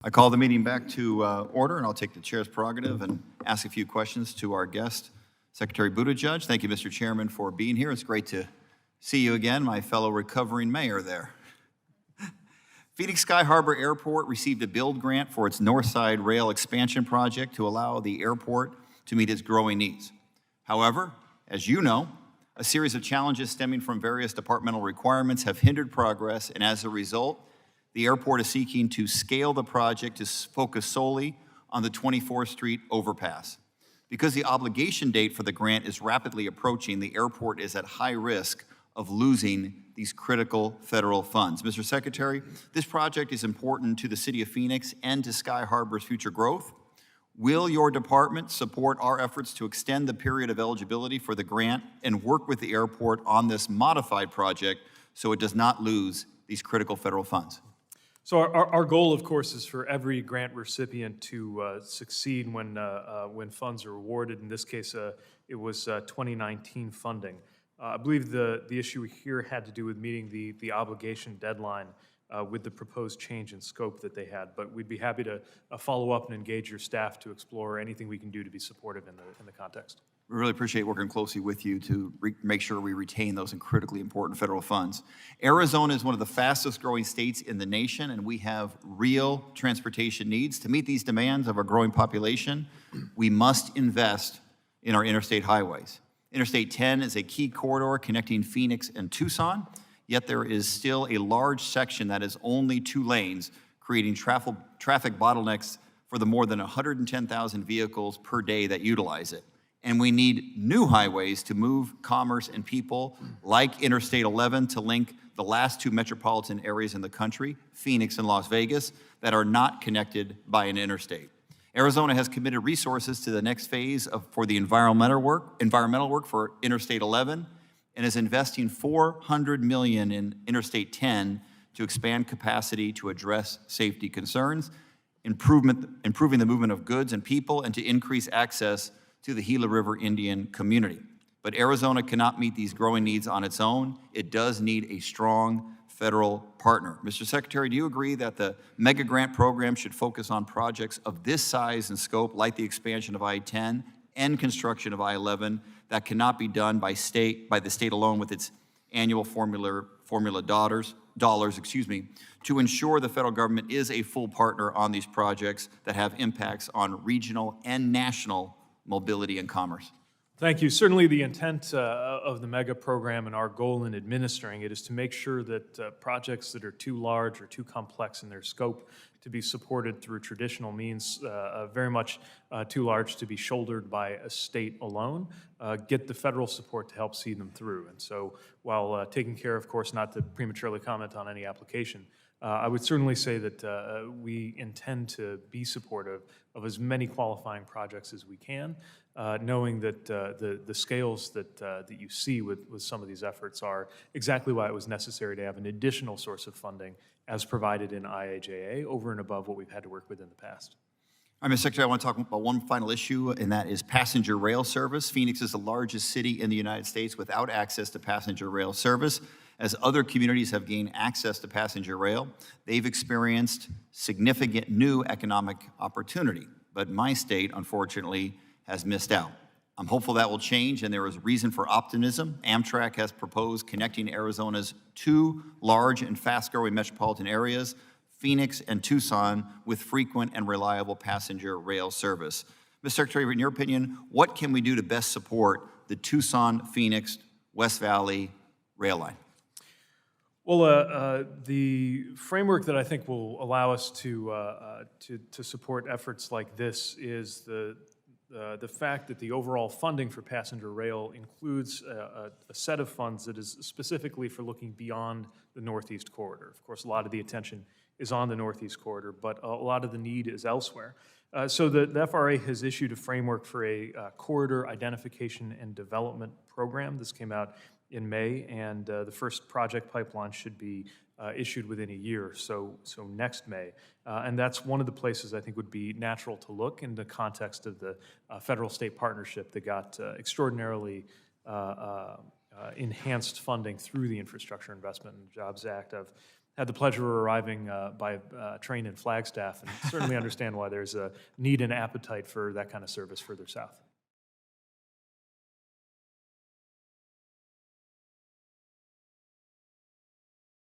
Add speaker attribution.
Speaker 1: I call the meeting back to order, and I'll take the chair's prerogative and ask a few questions to our guest, Secretary Buttigieg. Thank you, Mr. Chairman, for being here. It's great to see you again, my fellow recovering mayor there. Phoenix Sky Harbor Airport received a build grant for its Northside Rail expansion project to allow the airport to meet its growing needs. However, as you know, a series of challenges stemming from various departmental requirements have hindered progress, and as a result, the airport is seeking to scale the project to focus solely on the 24th Street overpass. Because the obligation date for the grant is rapidly approaching, the airport is at high risk of losing these critical federal funds. Mr. Secretary, this project is important to the city of Phoenix and to Sky Harbor's future growth. Will your department support our efforts to extend the period of eligibility for the grant and work with the airport on this modified project so it does not lose these critical federal funds?
Speaker 2: So our goal, of course, is for every grant recipient to succeed when funds are awarded. In this case, it was 2019 funding. I believe the issue here had to do with meeting the obligation deadline with the proposed change in scope that they had. But we'd be happy to follow up and engage your staff to explore anything we can do to be supportive in the context.
Speaker 1: We really appreciate working closely with you to make sure we retain those critically important federal funds. Arizona is one of the fastest growing states in the nation, and we have real transportation needs. To meet these demands of our growing population, we must invest in our interstate highways. Interstate 10 is a key corridor connecting Phoenix and Tucson, yet there is still a large section that is only 2 lanes, creating traffic bottlenecks for the more than 110,000 vehicles per day that utilize it. And we need new highways to move commerce and people, like Interstate 11, to link the last 2 metropolitan areas in the country, Phoenix and Las Vegas, that are not connected by an interstate. Arizona has committed resources to the next phase for the environmental work for Interstate 11, and is investing $400 million in Interstate 10 to expand capacity to address safety concerns, improving the movement of goods and people, and to increase access to the Gila River Indian community. But Arizona cannot meet these growing needs on its own. It does need a strong federal partner. Mr. Secretary, do you agree that the mega grant program should focus on projects of this size and scope, like the expansion of I-10 and construction of I-11, that cannot be done by the state alone with its annual formula dollars, to ensure the federal government is a full partner on these projects that have impacts on regional and national mobility and commerce?
Speaker 2: Thank you. Certainly the intent of the MEGA program and our goal in administering it is to make sure that projects that are too large or too complex in their scope to be supported through traditional means, very much too large to be shouldered by a state alone, get the federal support to help see them through. And so while taking care, of course, not to prematurely comment on any application, I would certainly say that we intend to be supportive of as many qualifying projects as we can, knowing that the scales that you see with some of these efforts are exactly why it was necessary to have an additional source of funding as provided in IIJA over and above what we've had to work with in the past.
Speaker 1: All right, Mr. Secretary, I want to talk about one final issue, and that is passenger rail service. Phoenix is the largest city in the United States without access to passenger rail service. As other communities have gained access to passenger rail, they've experienced significant new economic opportunity. But my state, unfortunately, has missed out. I'm hopeful that will change, and there is reason for optimism. Amtrak has proposed connecting Arizona's 2 large and fast-growing metropolitan areas, Phoenix and Tucson, with frequent and reliable passenger rail service. Mr. Secretary, in your opinion, what can we do to best support the Tucson-Phoenix West Valley rail line?
Speaker 2: Well, the framework that I think will allow us to support efforts like this is the fact that the overall funding for passenger rail includes a set of funds that is specifically for looking beyond the Northeast Corridor. Of course, a lot of the attention is on the Northeast Corridor, but a lot of the need is elsewhere. So the FRA has issued a framework for a corridor identification and development program. This came out in May, and the first project pipeline should be issued within a year, so next May. And that's one of the places I think would be natural to look in the context of the federal-state partnership that got extraordinarily enhanced funding through the Infrastructure Investment and Jobs Act of had the pleasure of arriving by train in Flagstaff, and certainly understand why there's a need and appetite for that kind of service further south.